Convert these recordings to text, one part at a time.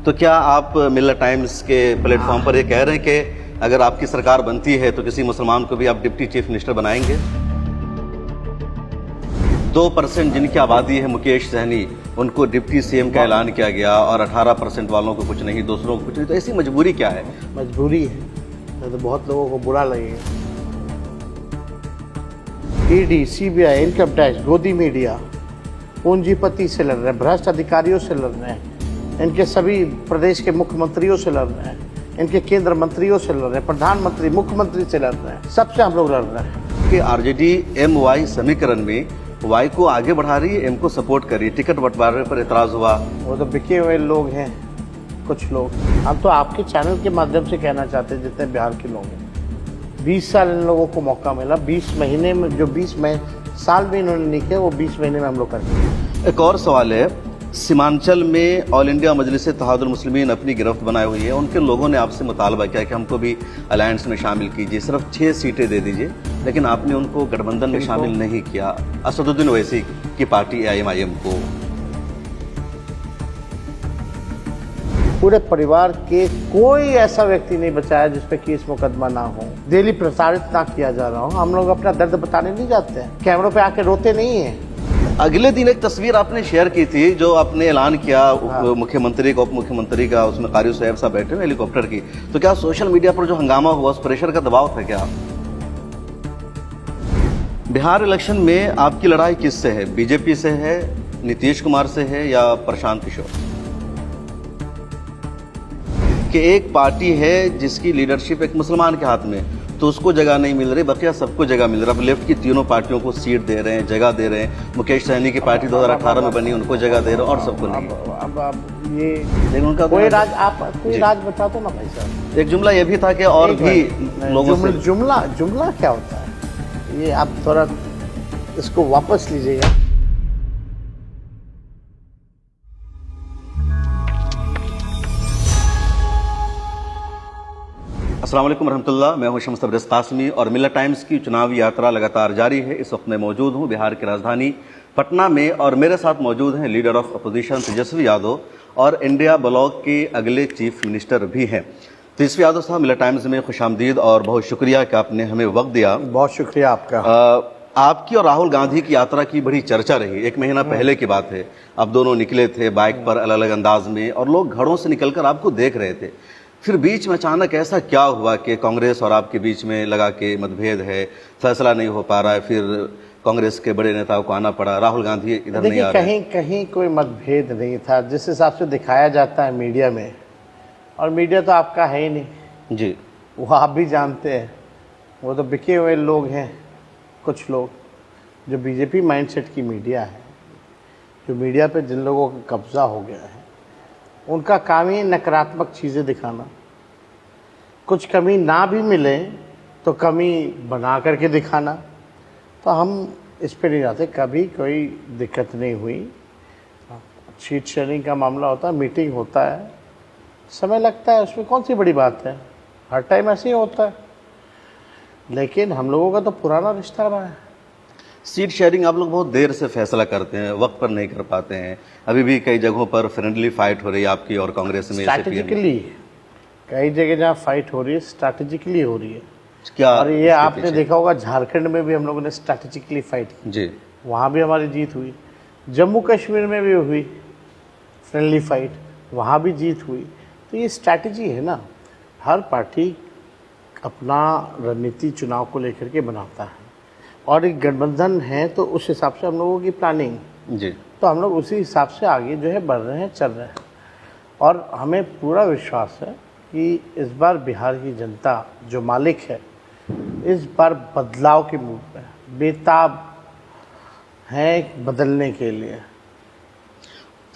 तो क्या आप मिल्लत टाइम्स के प्लेटफॉर्म पर ये कह रहे हैं कि अगर आपकी सरकार बनती है तो किसी मुसलमान को भी आप डिप्टी चीफ मिनिस्टर बनाएंगे? 2% जिनकी आबादी है मुकेश सहनी, उनको डिप्टी सीएम का ऐलान किया गया और 18% वालों को कुछ नहीं, दूसरों को कुछ नहीं। तो ऐसी मजबूरी क्या है? मजबूरी है तो बहुत लोगों को बुरा लगेगा। ईडी, सीबीआई, इनकम टैक्स, गोदी मीडिया पूंजीपति से लड़ रहे हैं, भ्रष्ट अधिकारियों से लड़ रहे हैं, इनके सभी प्रदेश के मुख्यमंत्रियों से लड़ रहे हैं, इनके केंद्र मंत्रियों से लड़ रहे हैं, प्रधानमंत्री, मुख्यमंत्री से लड़ रहे हैं, सबसे हम लोग लड़ रहे हैं। कि आरजेडी एम वाई समीकरण में वाई को आगे बढ़ा रही है, एम को सपोर्ट कर रही है। टिकट बंटवारे पर एतराज हुआ। वो तो बिके हुए लोग हैं कुछ लोग। हम तो आपके चैनल के माध्यम से कहना चाहते हैं, जितने बिहार के लोग हैं, 20 साल इन लोगों को मौका मिला। 20 महीने में जो 20 साल में इन्होंने नहीं किया, वो 20 महीने में हम लोग करेंगे। एक और सवाल है, सीमांचल में ऑल इंडिया मजलिस इत्तेहादुल मुस्लिमीन अपनी गिरफ्त बनाई हुई है। उनके लोगों ने आपसे मुतालबा किया कि हमको भी अलायंस में शामिल कीजिए, सिर्फ 6 सीटें दे दीजिए, लेकिन आपने उनको गठबंधन में शामिल नहीं किया। असदुद्दीन ओवैसी की पार्टी AIMIM को। पूरे परिवार के कोई ऐसा व्यक्ति नहीं बचाया जिस पे केस मुकदमा ना हो, डेली प्रसारित ना किया जा रहा हो। हम लोग अपना दर्द बताने नहीं जाते हैं, कैमरों पे आके रोते नहीं है। अगले दिन एक तस्वीर आपने शेयर की थी, जो आपने ऐलान किया मुख्यमंत्री का, उप मुख्यमंत्री का, उसमें कारी साहब साहब बैठे हुए हेलीकॉप्टर की। तो क्या सोशल मीडिया पर जो हंगामा हुआ, उस प्रेशर का दबाव था क्या? बिहार इलेक्शन में आपकी लड़ाई किससे है? बीजेपी से है, नीतीश कुमार से है, या प्रशांत किशोर? कि एक पार्टी है जिसकी लीडरशिप एक मुसलमान के हाथ में, तो उसको जगह नहीं मिल रही, बकिया सबको जगह मिल रहा है। अब लेफ्ट की तीनों पार्टियों को सीट दे रहे हैं, जगह दे रहे हैं। मुकेश सहनी की पार्टी 2018 में बनी, उनको जगह दे रहे हैं और सबको नहीं। अब ये लेकिन उनका कोई राज, आप कोई राज बता दो ना भाई साहब। एक जुमला ये भी था कि और भी लोगों से जुमला क्या होता है? ये आप थोड़ा इसको वापस लीजिएगा। अस्सलाम वालेकुम रहमतुल्लाह। मैं हूं शम्स तबरेज़ कासमी और मिल्लत टाइम्स की चुनावी यात्रा लगातार जारी है। इस वक्त मैं मौजूद हूं बिहार की राजधानी पटना में और मेरे साथ मौजूद हैं leader of opposition Tejashwi Yadav और इंडिया ब्लॉक के अगले चीफ मिनिस्टर भी हैं। तेजस्वी यादव साहब, मिल्लत टाइम्स में खुशामदीद और बहुत शुक्रिया कि आपने हमें वक्त दिया। बहुत शुक्रिया आपका। आपकी और राहुल गांधी की यात्रा की बड़ी चर्चा रही। 1 महीना पहले की बात है, अब दोनों निकले थे बाइक पर अलग अलग अंदाज में और लोग घरों से निकलकर आपको देख रहे थे। फिर बीच में अचानक ऐसा क्या हुआ कि कांग्रेस और आपके बीच में लगा के मतभेद है, फैसला नहीं हो पा रहा है, फिर कांग्रेस के बड़े नेताओं को आना पड़ा, राहुल गांधी इधर नहीं आ रहे? कहीं कोई मतभेद नहीं था, जिस हिसाब से दिखाया जाता है मीडिया में, और मीडिया तो आपका है ही नहीं जी, वो आप भी जानते हैं। वो तो बिके हुए लोग हैं कुछ लोग, जो बीजेपी माइंडसेट की मीडिया है, जो मीडिया पे जिन लोगों का कब्जा हो गया है, उनका काम ही नकारात्मक चीज़ें दिखाना। कुछ कमी ना भी मिले तो कमी बना करके दिखाना। तो हम इस पे नहीं जाते। कभी कोई दिक्कत नहीं हुई। सीट शेयरिंग का मामला होता है, मीटिंग होता है, समय लगता है, उसमें कौन सी बड़ी बात है, हर टाइम ऐसे ही होता है। लेकिन हम लोगों का तो पुराना रिश्ता रहा है। सीट शेयरिंग आप लोग बहुत देर से फैसला करते हैं, वक्त पर नहीं कर पाते हैं। अभी भी कई जगहों पर फ्रेंडली फाइट हो रही है आपकी और कांग्रेस में। स्ट्रैटेजिकली कई जगह जहाँ फाइट हो रही है, स्ट्रैटेजिकली हो रही है। क्या? और ये आपने देखा होगा, झारखंड में भी हम लोगों ने स्ट्रैटेजिकली फाइट की जी, वहाँ भी हमारी जीत हुई। जम्मू कश्मीर में भी हुई फ्रेंडली फाइट, वहाँ भी जीत हुई। तो ये स्ट्रैटेजी है ना, हर पार्टी अपना रणनीति चुनाव को लेकर के बनाता है, और एक गठबंधन है तो उस हिसाब से हम लोगों की प्लानिंग जी, तो हम लोग उसी हिसाब से आगे जो है बढ़ रहे हैं, चल रहे हैं। और हमें पूरा विश्वास है कि इस बार बिहार की जनता जो मालिक है, इस बार बदलाव के मूड में बेताब है बदलने के लिए।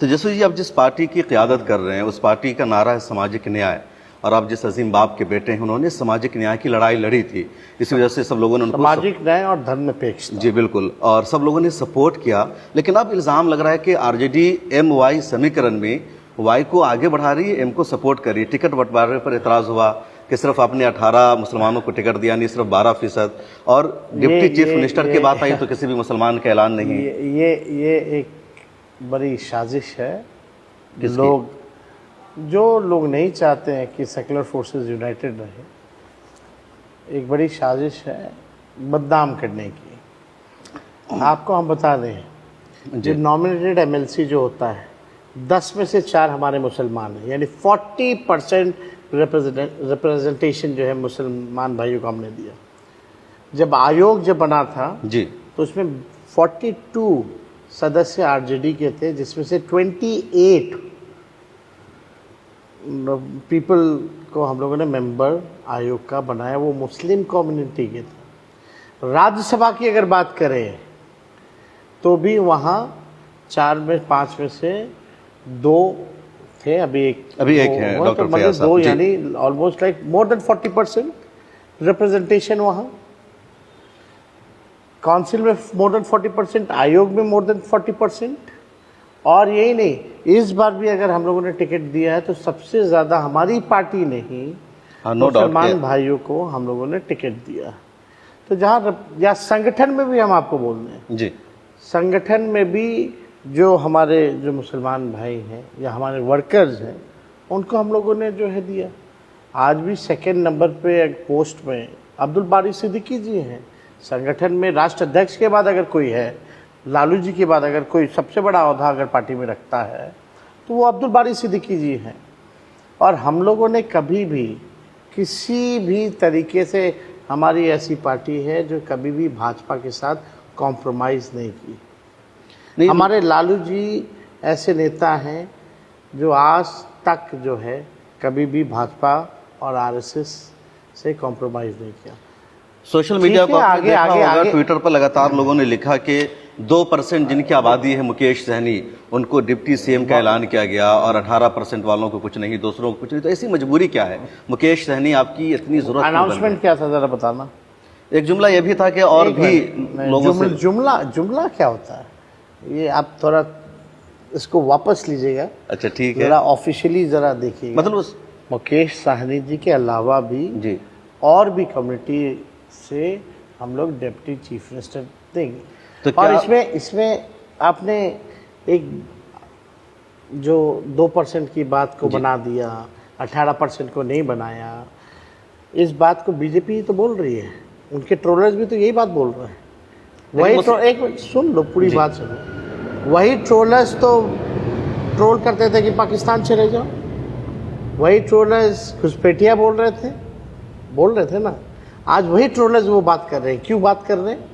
तो जैसे जी आप जिस पार्टी की क़यादत कर रहे हैं, उस पार्टी का नारा है सामाजिक न्याय, और आप जिस अजीम बाप के बेटे हैं, उन्होंने सामाजिक न्याय की लड़ाई लड़ी थी। इसी वजह से सब लोगों ने उनको सामाजिक न्याय और धर्मनिरपेक्ष। जी बिल्कुल, और सब लोगों ने सपोर्ट किया। लेकिन अब इल्ज़ाम लग रहा है कि आरजेडी एम वाई समीकरण में वाई को आगे बढ़ा रही है, एम को सपोर्ट कर रही है। टिकट बंटवारे पर एतराज़ हुआ कि सिर्फ आपने 18 मुसलमानों को टिकट दिया, नहीं सिर्फ 12%, और डिप्टी चीफ मिनिस्टर की बात आई तो किसी भी मुसलमान का ऐलान नहीं। ये एक बड़ी साजिश है। लोग जो लोग नहीं चाहते हैं कि सेकुलर फोर्सेस यूनाइटेड रहे, एक बड़ी साजिश है बदनाम करने की। आपको हम बता दें, जो नॉमिनेटेड एमएलसी जो होता है 10 में से 4 हमारे मुसलमान हैं, यानी 40% रिप्रेजेंटेशन जो है मुसलमान भाइयों को हमने दिया। जब आयोग जब बना था जी, तो उसमें 42 सदस्य आरजेडी के थे, जिसमें से 28 पीपल को हम लोगों ने मेंबर आयोग का बनाया, वो मुस्लिम कम्युनिटी के थे। राज्यसभा की अगर बात करें तो भी वहाँ 4 में 5 में से 2 थे, अभी एक है हुआ, डॉक्टर तो मतलब फैयाज साहब। 2 जी। यानी almost like more than 40% representation वहाँ। काउंसिल में मोर देन 40%, आयोग में मोर देन 40%। और यही नहीं, इस बार भी अगर हम लोगों ने टिकट दिया है तो सबसे ज़्यादा हमारी पार्टी ने ही नो डाउट मुसलमान भाइयों को हम लोगों ने टिकट दिया। तो या संगठन में भी हम आपको बोल रहे हैं, जी, संगठन में भी जो हमारे जो मुसलमान भाई हैं या हमारे वर्कर्स हैं, उनको हम लोगों ने जो है दिया। आज भी सेकंड नंबर पे एक पोस्ट में अब्दुल बारी सिद्दीकी जी हैं। संगठन में राष्ट्र अध्यक्ष के बाद अगर कोई है, लालू जी के बाद अगर कोई सबसे बड़ा ओहदा अगर पार्टी में रखता है तो वो अब्दुल बारी सिद्दीकी जी हैं। और हम लोगों ने कभी भी किसी भी तरीके से, हमारी ऐसी पार्टी है जो कभी भी भाजपा के साथ कॉम्प्रोमाइज़ नहीं की। नहीं, हमारे लालू जी ऐसे नेता हैं जो आज तक जो है कभी भी भाजपा और आरएसएस से कॉम्प्रोमाइज़ नहीं किया। सोशल मीडिया ठीक को है, आपने देखा होगा, आगे। ट्विटर पर लगातार लोगों ने लिखा कि 2% जिनकी आबादी है मुकेश सहनी, उनको डिप्टी सीएम का ऐलान किया गया और 18% वालों को कुछ नहीं, दूसरों को कुछ नहीं। तो ऐसी मजबूरी क्या है? मुकेश सहनी आपकी इतनी जरूरत क्यों बन अनाउंसमेंट क्या था जरा बताना। गई? एक जुमला यह भी था कि और एक भी मिनट, लोगों से जुमला क्या होता है? ये आप थोड़ा इसको वापस लीजिएगा। अच्छा ठीक है, जरा ऑफिशियली जरा देखिएगा। मतलब मुकेश साहनी जी के अलावा भी जी, और भी कम्युनिटी से हम लोग डिप्टी चीफ मिनिस्टर देंगे। तो और क्या इसमें आपने एक जो 2% की बात को बना दिया, 18% को नहीं बनाया, इस बात को बीजेपी ही तो बोल रही है, उनके ट्रोलर्स भी तो यही बात बोल रहे हैं। वही एक मिनट सुन लो, पूरी बात सुनो। वही ट्रोलर्स तो ट्रोल करते थे कि पाकिस्तान चले जाओ, वही ट्रोलर्स घुसपैठिया बोल रहे थे ना। आज वही ट्रोलर्स वो बात कर रहे हैं। क्यों बात कर रहे हैं?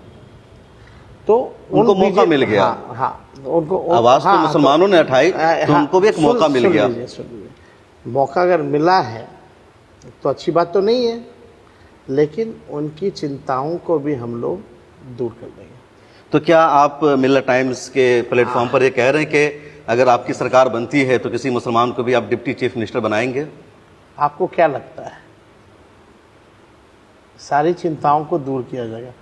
तो उनको मौका मिल गया। हाँ, उनको आवाज तो मुसलमानों ने उठाई, तो उनको भी एक मौका मिल गया। सुन लीजिए, मौका अगर मिला है तो अच्छी बात तो नहीं है, लेकिन उनकी चिंताओं को भी हम लोग दूर कर देंगे। तो क्या आप मिलर टाइम्स के प्लेटफॉर्म पर ये कह रहे हैं कि अगर आपकी सरकार बनती है तो किसी मुसलमान को भी आप डिप्टी चीफ मिनिस्टर बनाएंगे? आपको क्या लगता है? सारी चिंताओं को दूर किया जाएगा।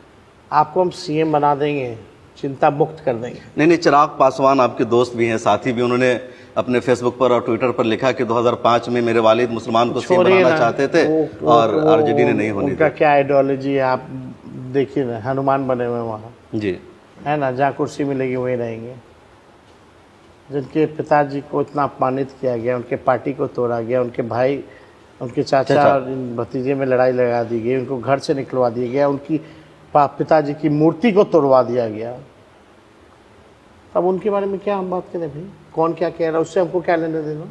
आपको हम सीएम बना देंगे, चिंता मुक्त कर देंगे। नहीं, चिराग पासवान आपके दोस्त भी हैं, साथी भी। उन्होंने अपने फेसबुक पर और ट्विटर पर लिखा कि 2005 में मेरे वालिद मुसलमान को सीएम बनाना चाहते थे और आरजेडी ने नहीं होने उनका क्या आइडियोलॉजी है आप देखिए ना, हनुमान बने हुए वहाँ जी, है ना, जहाँ कुर्सी मिलेगी वहीं रहेंगे। जिनके पिताजी को इतना अपमानित किया गया, उनके पार्टी को तोड़ा गया, उनके भाई, उनके चाचा और भतीजे में लड़ाई लगा दी गई, उनको घर से निकलवा दिया गया, उनकी पिताजी की मूर्ति को तोड़वा दिया गया। अब उनके बारे में क्या हम बात करें भाई? कौन क्या कह रहा है, उससे हमको क्या लेने देना?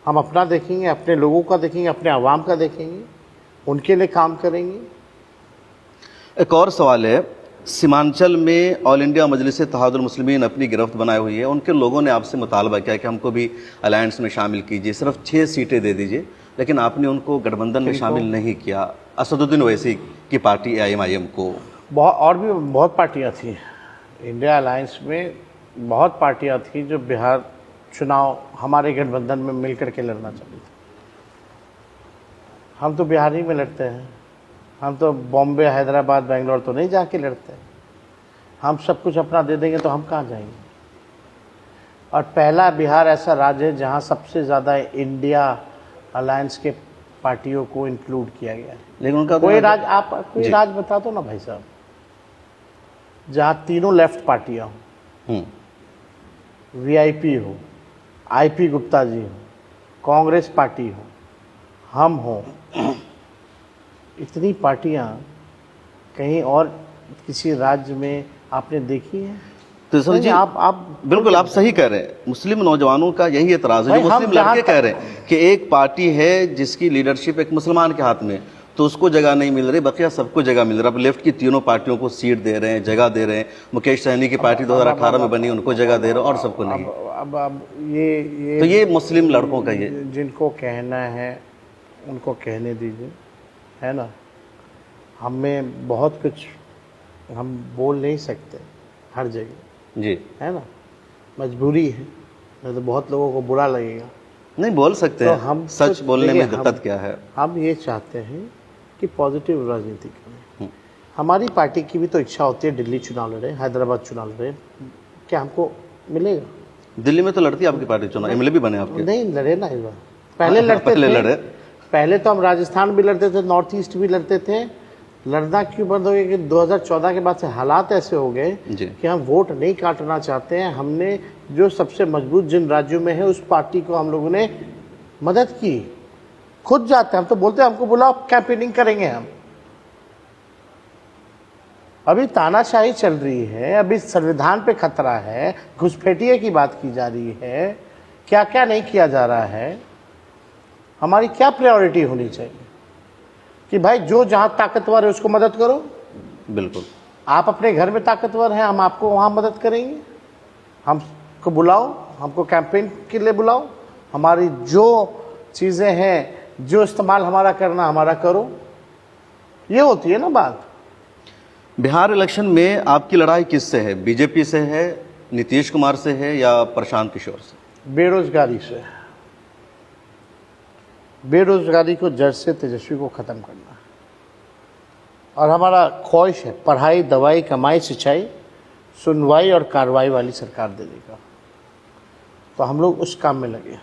हम अपना देखेंगे, अपने लोगों का देखेंगे, अपने आवाम का देखेंगे, उनके लिए काम करेंगे। एक और सवाल है, सीमांचल में ऑल इंडिया मजलिस इत्तेहादुल मुस्लिमीन अपनी गिरफ्त बनाए हुई है। उनके लोगों ने आपसे मुतालबा किया कि हमको भी अलायंस में शामिल कीजिए, सिर्फ 6 सीटें दे दीजिए, लेकिन आपने उनको गठबंधन में शामिल नहीं किया। असदुद्दीन ओवैसी की पार्टी AIMIM को, और भी बहुत पार्टियां थी इंडिया अलायंस में, बहुत पार्टियां थी जो बिहार चुनाव हमारे गठबंधन में मिलकर के लड़ना चाहती थी। हम तो बिहार ही में लड़ते हैं, हम तो बॉम्बे, हैदराबाद, बेंगलोर तो नहीं जाके लड़ते। हम सब कुछ अपना दे देंगे तो हम कहाँ जाएंगे? और पहला बिहार ऐसा राज्य है जहाँ सबसे ज़्यादा इंडिया अलायंस के पार्टियों को इंक्लूड किया गया है। लेकिन उनका कोई राज, आप कोई राज बता दो ना भाई साहब, जहाँ तीनों लेफ्ट पार्टियाँ हो, VIP हो, आईपी गुप्ता जी हो, कांग्रेस पार्टी हो, हम हो, इतनी पार्टियां कहीं और किसी राज्य में आपने देखी है? तो सर जी, आप बिल्कुल आप सही कह रहे हैं। मुस्लिम नौजवानों का यही एतराज है, जो भाई, हम मुस्लिम जहाँ लड़के कह रहे हैं कि एक पार्टी है जिसकी लीडरशिप एक मुसलमान के हाथ में, तो उसको जगह नहीं मिल रही, बकिया सबको जगह मिल रहा है। अब लेफ्ट की तीनों पार्टियों को सीट दे रहे हैं, जगह दे रहे हैं। मुकेश सहनी की पार्टी 2018 में बनी, उनको जगह दे रहे हैं और सबको नहीं। अब ये तो ये मुस्लिम लड़कों का ये जिनको कहना है उनको कहने दीजिए, है ना। हमें बहुत कुछ हम बोल नहीं सकते हर जगह, जी, है ना, मजबूरी है, नहीं तो बहुत लोगों को बुरा लगेगा। नहीं बोल सकते तो हैं, हम सच तो बोलने में देखिए, दिक्कत क्या है? हम ये चाहते हैं कि पॉजिटिव राजनीति करें। हमारी पार्टी की भी तो इच्छा होती है दिल्ली चुनाव लड़े, हैदराबाद चुनाव लड़े, क्या हमको मिलेगा? दिल्ली में तो लड़ती है आपकी पार्टी चुनाव, एमएलए भी बने आपके। नहीं लड़े ना इस बार, पहले लड़ते पहले थे। लड़े। पहले तो हम राजस्थान भी लड़ते थे, नॉर्थ ईस्ट भी लड़ते थे। लड़ना क्यों बंद हो गया कि 2014 के बाद से हालात ऐसे हो गए जी। कि हम वोट नहीं काटना चाहते हैं। हमने जो सबसे मजबूत जिन राज्यों में है उस पार्टी को हम लोगों ने मदद की, खुद जाते हैं, हम तो बोलते हैं हमको बुलाओ, कैंपेनिंग करेंगे हम। अभी तानाशाही चल रही है, अभी संविधान पे खतरा है, घुसपैठिए की बात की जा रही है, क्या क्या नहीं किया जा रहा है। हमारी क्या प्रायोरिटी होनी चाहिए कि भाई जो जहां ताकतवर है उसको मदद करो। बिल्कुल, आप अपने घर में ताकतवर हैं, हम आपको वहां मदद करेंगे। हमको बुलाओ, हमको कैंपेन के लिए बुलाओ, हमारी जो चीजें हैं, जो इस्तेमाल हमारा करना हमारा करो, ये होती है ना बात। बिहार इलेक्शन में आपकी लड़ाई किससे है? बीजेपी से है, नीतीश कुमार से है या प्रशांत किशोर से? बेरोजगारी से। बेरोजगारी को जड़ से तेजस्वी को खत्म करना है। और हमारा ख्वाहिश है पढ़ाई, दवाई, कमाई, सिंचाई, सुनवाई और कार्रवाई वाली सरकार देने का। तो हम लोग उस काम में लगे हैं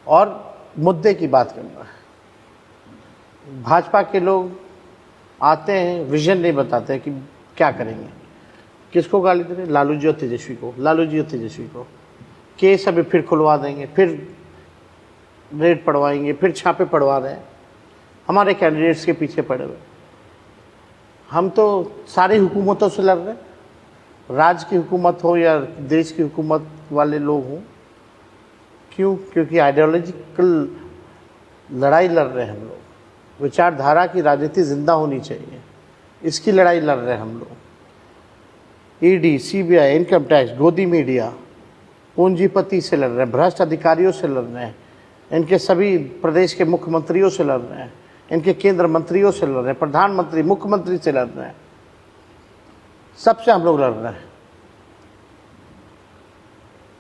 और मुद्दे की बात करना है। भाजपा के लोग आते हैं, विजन नहीं बताते कि क्या करेंगे। किसको गाली दे रहे? लालू जी और तेजस्वी को, लालू जी और तेजस्वी को। केस अभी फिर खुलवा देंगे, फिर रेड पड़वाएंगे, फिर छापे पड़वा रहे हैं, हमारे कैंडिडेट्स के पीछे पड़े हुए। हम तो सारी हुकूमतों से लड़ रहे हैं, राज्य की हुकूमत हो या देश की हुकूमत वाले लोग हों। क्यों? क्योंकि आइडियोलॉजिकल लड़ाई लड़ रहे हैं हम लोग। विचारधारा की राजनीति जिंदा होनी चाहिए, इसकी लड़ाई लड़ रहे हैं हम लोग। ईडी, सीबीआई, इनकम टैक्स, गोदी मीडिया, पूंजीपति से लड़ रहे हैं, भ्रष्ट अधिकारियों से लड़ रहे हैं, इनके सभी प्रदेश के मुख्यमंत्रियों से लड़ रहे हैं, इनके केंद्र मंत्रियों से लड़ रहे हैं, प्रधानमंत्री, मुख्यमंत्री से लड़ रहे हैं, सबसे हम लोग लड़ रहे हैं।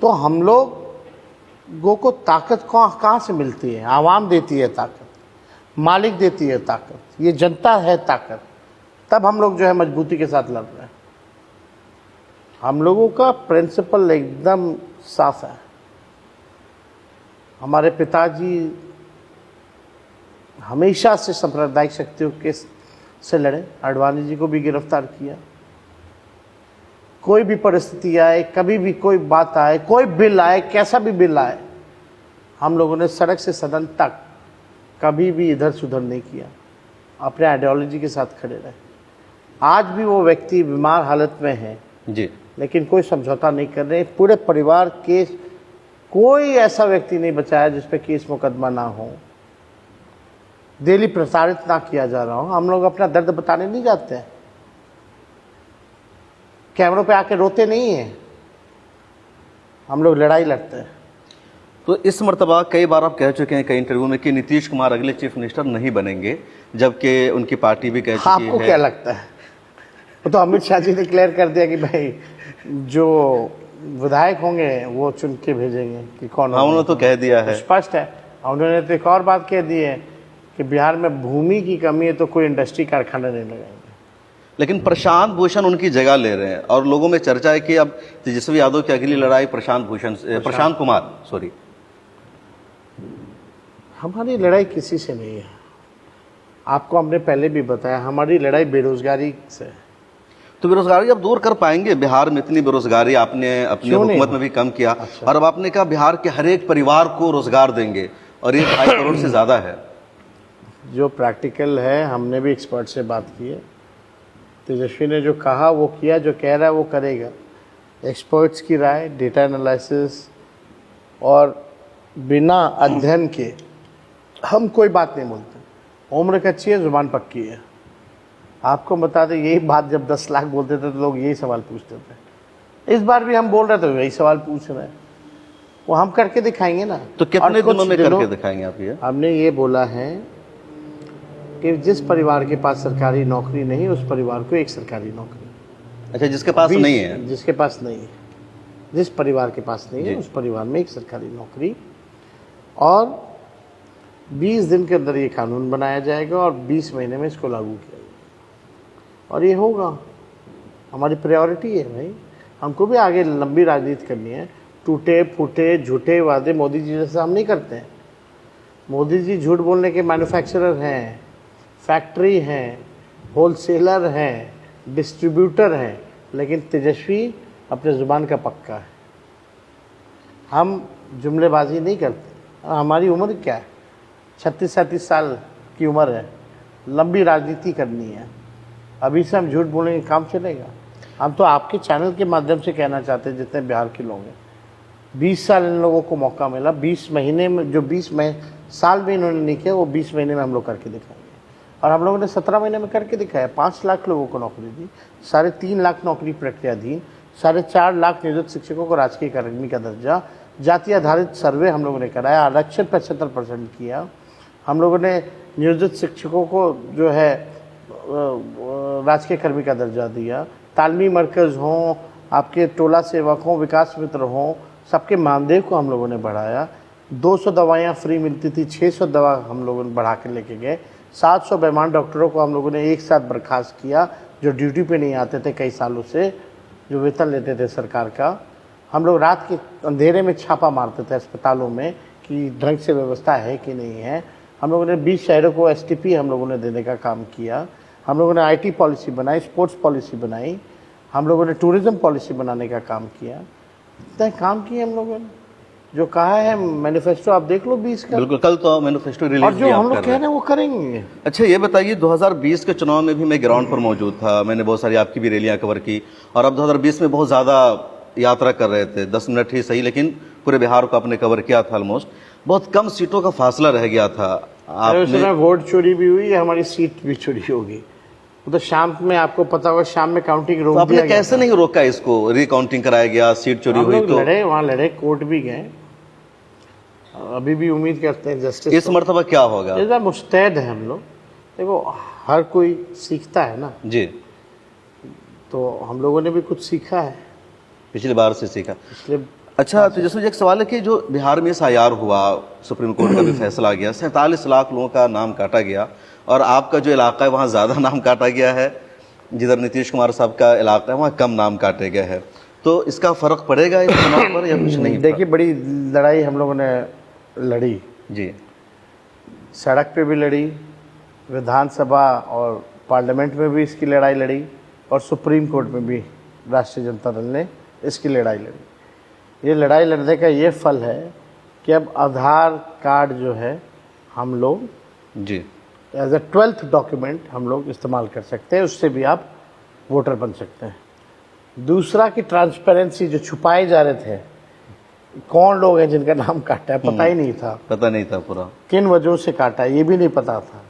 तो हम लोगों को ताकत कहाँ से मिलती है? आवाम देती है ताकत, मालिक देती है ताकत, ये जनता है ताकत। तब हम लोग जो है मजबूती के साथ लड़ रहे हैं। हम लोगों का प्रिंसिपल एकदम साफ है। हमारे पिताजी हमेशा से सांप्रदायिक शक्तियों के से लड़े, आडवाणी जी को भी गिरफ्तार किया। कोई भी परिस्थिति आए, कभी भी कोई बात आए, कोई बिल आए, कैसा भी बिल आए, हम लोगों ने सड़क से सदन तक कभी भी इधर सुधर नहीं किया, अपने आइडियोलॉजी के साथ खड़े रहे। आज भी वो व्यक्ति बीमार हालत में है जी, लेकिन कोई समझौता नहीं कर रहे। पूरे परिवार के कोई ऐसा व्यक्ति नहीं बचा है जिस पे केस मुकदमा ना हो, दिल्ली प्रसारित ना किया जा रहा हो। हम लोग अपना दर्द बताने नहीं जाते हैं, कैमरों पे आके रोते नहीं हैं, हम लोग लड़ाई लड़ते हैं। तो इस मर्तबा कई बार आप कह चुके हैं कई इंटरव्यू में कि नीतीश कुमार अगले चीफ मिनिस्टर नहीं बनेंगे, जबकि उनकी पार्टी भी कह चुकी है। आपको क्या लगता है? वो तो अमित शाह जी ने क्लियर कर दिया कि भाई जो विधायक होंगे वो चुन के भेजेंगे कि कौन। हाँ, उन्होंने तो कह दिया है, स्पष्ट है। उन्होंने तो एक और बात कह दी है कि बिहार में भूमि की कमी है तो कोई इंडस्ट्री कारखाना नहीं लगाएंगे। लेकिन प्रशांत भूषण उनकी जगह ले रहे हैं और लोगों में चर्चा है कि अब तेजस्वी यादव की अगली लड़ाई प्रशांत कुमार सॉरी। हमारी लड़ाई किसी से नहीं है, आपको हमने पहले भी बताया, हमारी लड़ाई बेरोजगारी से है। तो बेरोजगारी अब दूर कर पाएंगे? बिहार में इतनी बेरोजगारी आपने अपनी क्यों नहीं? हुकूमत में भी कम किया। अच्छा। और अब आपने कहा बिहार के हर एक परिवार को रोजगार देंगे, और ये 2.5 करोड़ से ज्यादा है। जो प्रैक्टिकल है, हमने भी एक्सपर्ट से बात की है। तेजस्वी ने जो कहा वो किया, जो कह रहा है वो करेगा। एक्सपर्ट्स की राय, डेटा एनालिसिस और बिना अध्ययन के हम कोई बात नहीं बोलते। उम्र कच्ची है, जुबान पक्की है। आपको बता दें, यही बात जब 10 लाख बोलते थे तो लोग यही सवाल पूछते थे। इस बार भी हम बोल रहे थे, यही सवाल पूछ रहे हैं। वो हम करके दिखाएंगे ना। तो कितने और कुछ दिनों में दिनों- करके दिखाएंगे आप ये? हमने ये बोला है कि जिस परिवार के पास सरकारी नौकरी नहीं, उस परिवार को एक सरकारी नौकरी। अच्छा, जिसके पास नहीं है। जिसके पास नहीं है, जिस परिवार के पास नहीं है, जी। उस परिवार में एक सरकारी नौकरी। और 20 दिन के अंदर ये कानून बनाया जाएगा और 20 महीने में इसको लागू किया जाएगा। और ये होगा, हमारी प्रायोरिटी है भाई। हमको भी आगे लंबी राजनीति करनी है। टूटे फूटे झूठे वादे मोदी जी जैसे हम नहीं करते हैं। मोदी जी झूठ बोलने के मैन्युफैक्चरर हैं, फैक्ट्री हैं, होलसेलर हैं, डिस्ट्रीब्यूटर हैं, लेकिन तेजस्वी अपने ज़ुबान का पक्का है। हम जुमलेबाजी नहीं करते। हमारी उम्र क्या है? 36-37 साल की उम्र है। लंबी राजनीति करनी है। अभी से हम झूठ बोलेंगे, काम चलेगा? हम तो आपके चैनल के माध्यम से कहना चाहते हैं, जितने बिहार के लोग हैं, 20 साल इन लोगों को मौका मिला। 20 महीने में, जो 20 साल में इन्होंने नहीं किया, वो 20 महीने में हम लोग करके दिखाएंगे। और हम लोगों ने 17 महीने में करके दिखाया। 5 लाख लोगों को नौकरी दी, 3.5 लाख नौकरी प्रक्रियाधीन, 4.5 लाख नियोजित शिक्षकों को राजकीय कर्मी का दर्जा, जाति आधारित सर्वे हम लोगों ने कराया, आरक्षण 75% किया। हम लोगों ने नियोजित शिक्षकों को जो है राजकीय कर्मी का दर्जा दिया। तालमी मरकज़ हों, आपके टोला सेवक हों, विकास मित्र हों, सबके मानदेय को हम लोगों ने बढ़ाया। 200 दवाइयाँ फ्री मिलती थी, 600 दवा हम लोगों ने बढ़ा के लेके गए। 700 बेईमान डॉक्टरों को हम लोगों ने एक साथ बर्खास्त किया, जो ड्यूटी पे नहीं आते थे कई सालों से, जो वेतन लेते थे सरकार का। हम लोग रात के अंधेरे में छापा मारते थे अस्पतालों में कि ढंग से व्यवस्था है कि नहीं है। हम लोगों ने 20 शहरों को STP हम लोगों ने देने का काम किया। हम लोगों ने IT पॉलिसी बनाई, स्पोर्ट्स पॉलिसी बनाई, हम लोगों ने टूरिज्म पॉलिसी बनाने का काम किया। इतना काम किया हम लोगों ने। जो कहा है मैनिफेस्टो आप देख लो 20 का। बिल्कुल, कल तो मैनिफेस्टो रिलीज और जो भी आप हम लोग कर कह रहे रहे हैं वो करेंगे। अच्छा, ये बताइए, 2020 के चुनाव में भी मैं ग्राउंड पर मौजूद था। मैंने बहुत सारी आपकी भी रैलियां कवर की। और अब 2020 में बहुत ज़्यादा यात्रा कर रहे थे। 10 मिनट ही सही, लेकिन पूरे बिहार को आपने कवर किया था। ऑलमोस्ट बहुत कम सीटों का फासला रह गया था। उस समय वोट चोरी भी हुई, हमारी सीट भी चोरी होगी। वो तो शाम में, आपको पता होगा, शाम में काउंटिंग रोक तो आपने दिया गया कैसे था। नहीं रोका इसको? रिकाउंटिंग कराया गया, सीट चोरी हम हुई लोग तो लड़े, वहाँ लड़े, कोर्ट भी गए। अभी भी उम्मीद करते हैं जस्टिस। इस मरतबा क्या होगा? इस बार मुस्तैद है हम लोग। देखो, हर कोई सीखता है ना, जी, तो हम लोगों ने भी कुछ सीखा है पिछली बार से सीखा। इसलिए। अच्छा, तो जैसे एक सवाल है कि जो बिहार में SIR हुआ, सुप्रीम कोर्ट का भी फैसला आ गया, 47 लाख लोगों का नाम काटा गया, और आपका जो इलाका है वहाँ ज़्यादा नाम काटा गया है, जिधर नीतीश कुमार साहब का इलाका है वहाँ कम नाम काटे गए हैं। तो इसका फ़र्क पड़ेगा इस चुनाव पर या कुछ नहीं? देखिए, बड़ी लड़ाई हम लोगों ने लड़ी। जी, सड़क पे भी लड़ी, विधानसभा और पार्लियामेंट में भी इसकी लड़ाई लड़ी, और सुप्रीम कोर्ट में भी राष्ट्रीय जनता दल ने इसकी लड़ाई लड़ी। ये लड़ाई लड़ने का ये फल है कि अब आधार कार्ड जो है हम लोग जी, एज अ 12th डॉक्यूमेंट हम लोग इस्तेमाल कर सकते हैं। उससे भी आप वोटर बन सकते हैं। दूसरा कि ट्रांसपेरेंसी, जो छुपाए जा रहे थे, कौन लोग हैं जिनका नाम काटा है, पता ही नहीं था, पता नहीं था पूरा, किन वजहों से काटा है ये भी नहीं पता था।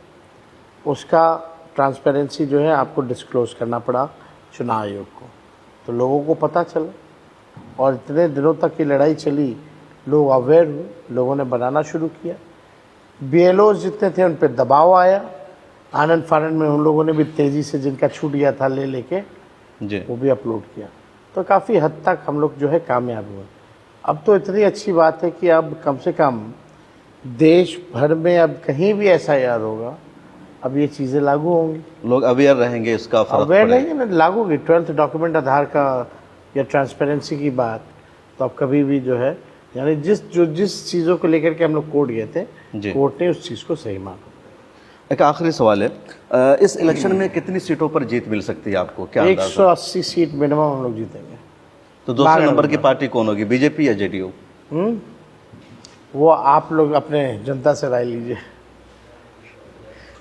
उसका ट्रांसपेरेंसी जो है आपको डिस्क्लोज करना पड़ा चुनाव आयोग को, तो लोगों को पता चला। और इतने दिनों तक ये लड़ाई चली, लोग अवेयर हुए, लोगों ने बनाना शुरू किया। BLOs जितने थे उन पर दबाव आया। आनंद फानंद में उन लोगों ने भी तेज़ी से, जिनका छूट गया था लेके, जी, वो भी अपलोड किया। तो काफ़ी हद तक हम लोग जो है कामयाब हुए। अब तो इतनी अच्छी बात है कि अब कम से कम देश भर में अब कहीं भी SIR होगा, अब ये चीज़ें लागू होंगी। लोग अवेयर रहेंगे, इसका फर्क अवेयर पड़ेगा। नहीं है ना, लागू होगी। 12th डॉक्यूमेंट आधार का या ट्रांसपेरेंसी की बात, तो अब कभी भी जो है, यानी जिस चीज़ों को लेकर के हम लोग कोर्ट गए थे, जी। कोर्ट ने उस चीज़ को सही माना। एक आखिरी सवाल है, इस इलेक्शन में कितनी सीटों पर जीत मिल सकती है आपको, क्या अंदाजा? 180 सीट मिनिमम हम लोग जीतेंगे। तो दूसरे नंबर की पार्टी कौन होगी, बीजेपी या जेडीयू? वो आप लोग अपने जनता से राय लीजिए।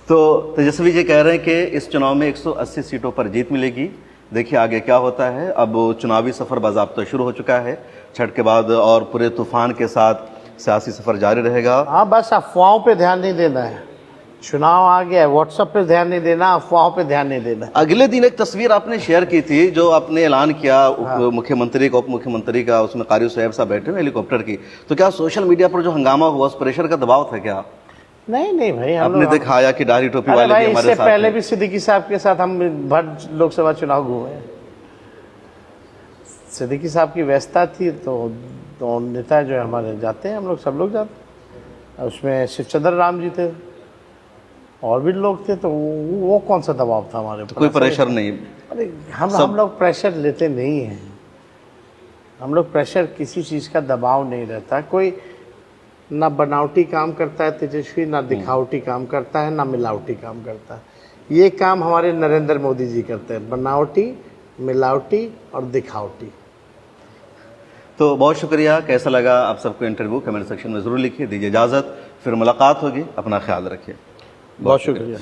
तो तेजस्वी जी कह रहे हैं कि इस चुनाव में 180 सीटों पर जीत मिलेगी। देखिए आगे क्या होता है। अब चुनावी सफर बाज़ाब्ता शुरू हो चुका है, छठ के बाद और पूरे तूफान के साथ सियासी सफर जारी रहेगा। हाँ, बस अफवाहों पे ध्यान नहीं देना है। चुनाव आ गया है, व्हाट्सएप पे ध्यान नहीं देना, अफवाहों पे ध्यान नहीं देना। अगले दिन एक तस्वीर आपने शेयर की थी जो आपने ऐलान किया मुख्यमंत्री का, उप मुख्यमंत्री का, उसमें कारी साहब साहब बैठे हुए हेलीकॉप्टर की। तो क्या सोशल मीडिया पर जो हंगामा हुआ उस प्रेशर का दबाव था क्या? नहीं भाई, हम आपने लोग दिखाया कि दाढ़ी टोपी अरे वाले भाई, भी हमारे इससे साथ पहले हैं। भी सिद्दीकी साहब के साथ हम भर लोकसभा चुनाव घूमे हैं। सिद्दीकी साहब की व्यस्तता थी तो नेता जो है हमारे जाते हैं, हम लोग सब लोग जाते हैं। उसमें शिवचंद्र राम जी थे और भी लोग थे, तो वो कौन सा दबाव था हमारे ऊपर? कोई प्रेशर नहीं। अरे हम लोग प्रेशर लेते नहीं हैं। हम लोग प्रेशर, किसी चीज़ का दबाव नहीं रहता। कोई ना बनावटी काम करता है तेजस्वी, ना दिखावटी काम करता है, ना मिलावटी काम करता है। ये काम हमारे नरेंद्र मोदी जी करते हैं, बनावटी, मिलावटी और दिखावटी। तो बहुत शुक्रिया। कैसा लगा आप सबको इंटरव्यू, कमेंट सेक्शन में जरूर लिखिए। दीजिए इजाजत, फिर मुलाकात होगी। अपना ख्याल रखिए। बहुत शुक्रिया।